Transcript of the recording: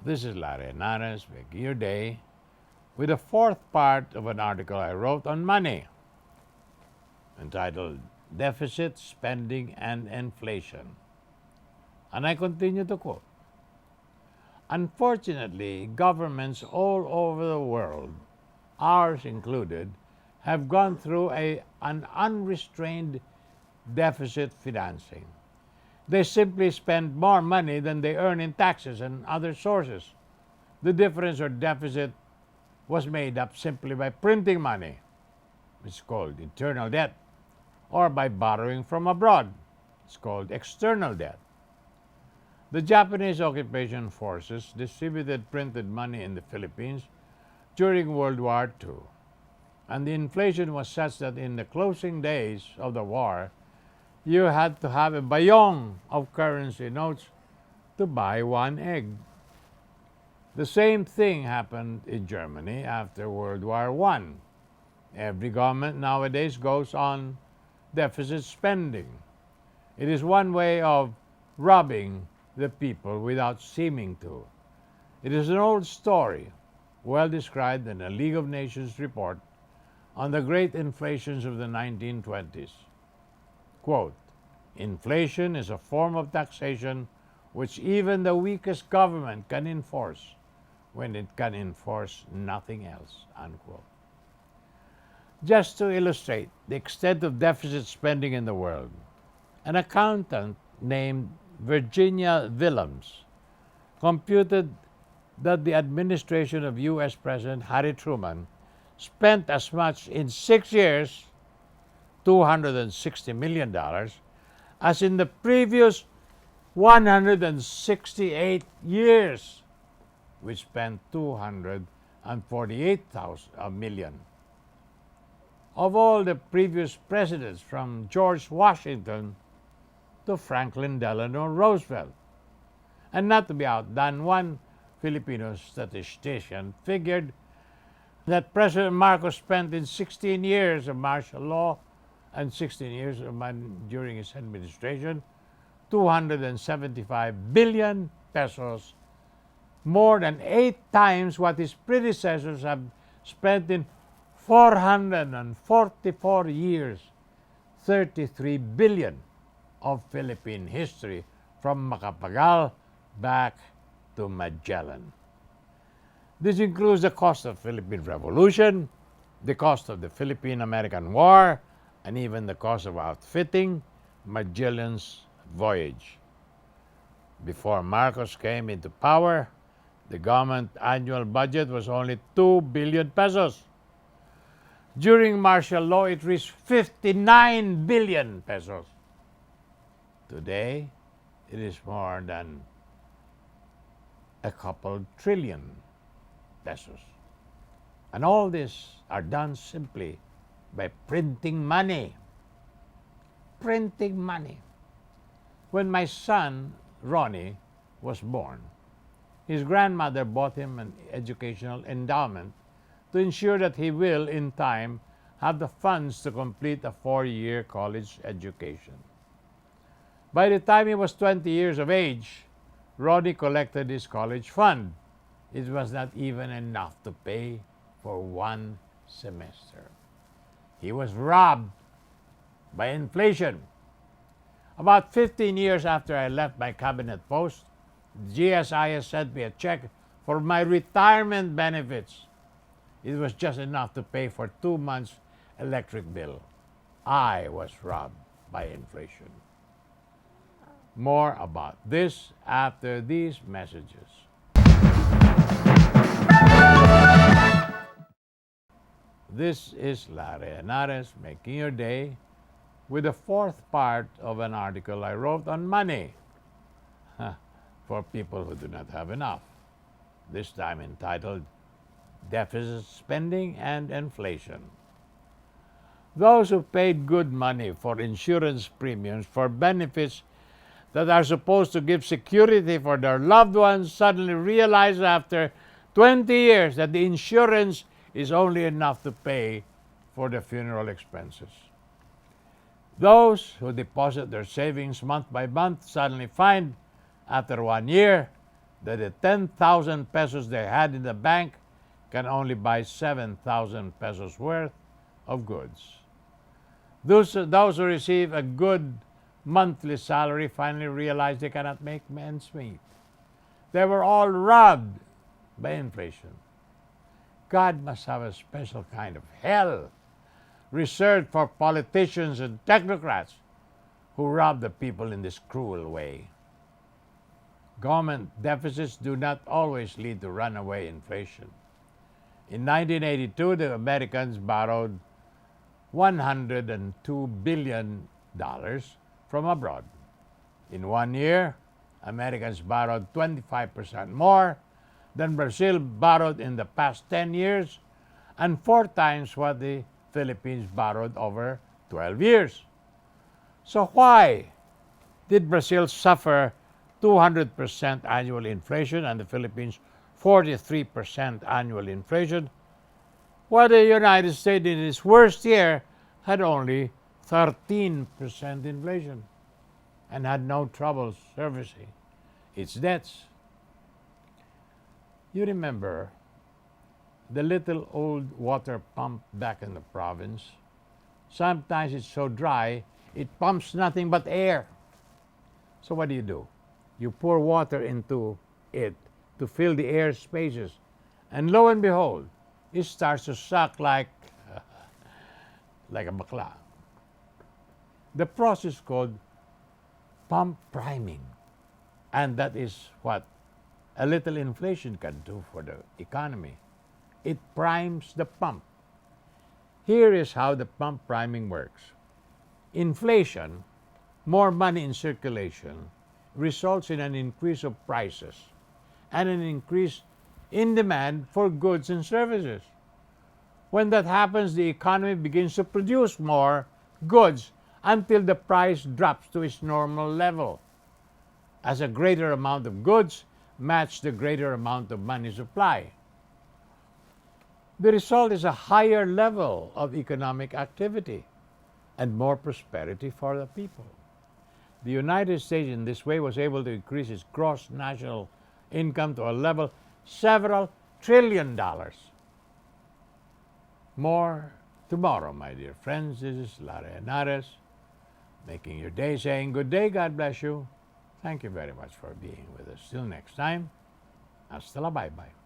This is Larry Henares making your day with the fourth part of an article I wrote on money entitled Deficit, Spending, and Inflation. And I continue to quote, "Unfortunately, governments all over the world, ours included, have gone through an unrestrained deficit financing. They simply spend more money than they earn in taxes and other sources. The difference or deficit was made up simply by printing money, it's called internal debt, or by borrowing from abroad, it's called external debt. The Japanese occupation forces distributed printed money in the Philippines during World War II, and the inflation was such that in the closing days of the war, you had to have a bayong of currency notes to buy one egg. The same thing happened in Germany after World War I. Every government nowadays goes on deficit spending. It is one way of robbing the people without seeming to. It is an old story, well described in a League of Nations report on the great inflations of the 1920s. Quote, "Inflation is a form of taxation which even the weakest government can enforce when it can enforce nothing else." Unquote. Just to illustrate the extent of deficit spending in the world, an accountant named Virginia Willems computed that the administration of U.S. President Harry Truman spent as much in 6 years, $260 million, as in the previous 168 years, which spent $248 million. Of all the previous presidents, from George Washington to Franklin Delano Roosevelt. And not to be outdone, one Filipino statistician figured that President Marcos spent in 16 years of martial law and 16 years during his administration, 275 billion pesos, more than 8 times what his predecessors have spent in 444 years, 33 billion of Philippine history from Macapagal back to Magellan. This includes the cost of the Philippine Revolution, the cost of the Philippine-American War, and even the cost of outfitting Magellan's voyage. Before Marcos came into power, the government annual budget was only 2 billion pesos. During martial law, it reached 59 billion pesos. Today, it is more than a couple trillion pesos. And all this are done simply by printing money. Printing money. When my son, Ronnie, was born, his grandmother bought him an educational endowment to ensure that he will, in time, have the funds to complete a 4-year college education. By the time he was 20 years of age, Ronnie collected his college fund. It was not even enough to pay for 1 semester. He was robbed by inflation. About 15 years after I left my cabinet post, GSIS sent me a check for my retirement benefits. It was just enough to pay for 2 months' electric bill. I was robbed by inflation. More about this after these messages. This is Larry Henares making your day with the fourth part of an article I wrote on money for people who do not have enough, this time entitled Deficit Spending and Inflation. Those who paid good money for insurance premiums for benefits that are supposed to give security for their loved ones suddenly realize after 20 years that the insurance is only enough to pay for the funeral expenses. Those who deposit their savings month by month suddenly find, after 1 year, that the 10,000 pesos they had in the bank can only buy 7,000 pesos worth of goods. Those who receive a good monthly salary finally realize they cannot make ends meet. They were all robbed by inflation. God must have a special kind of hell reserved for politicians and technocrats who rob the people in this cruel way. Government deficits do not always lead to runaway inflation. In 1982, the Americans borrowed $102 billion from abroad. In 1 year, Americans borrowed 25% more than Brazil borrowed in the past 10 years and 4 times what the Philippines borrowed over 12 years. So why did Brazil suffer 200% annual inflation and the Philippines 43% annual inflation, while the United States in its worst year had only 13% inflation and had no trouble servicing its debts? You remember the little old water pump back in the province? Sometimes it's so dry, it pumps nothing but air. So what do? You pour water into it to fill the air spaces, and lo and behold, it starts to suck like a bakla. The process is called pump priming, and that is what a little inflation can do for the economy. It primes the pump. Here is how the pump priming works. Inflation, more money in circulation, results in an increase of prices and an increase in demand for goods and services. When that happens, the economy begins to produce more goods until the price drops to its normal level, as a greater amount of goods match the greater amount of money supply. The result is a higher level of economic activity and more prosperity for the people. The United States in this way was able to increase its gross national income to a level several trillion dollars. More tomorrow, my dear friends. This is Lara Henares, making your day, saying good day, God bless you. Thank you very much for being with us. Till next time, hasta la bye-bye.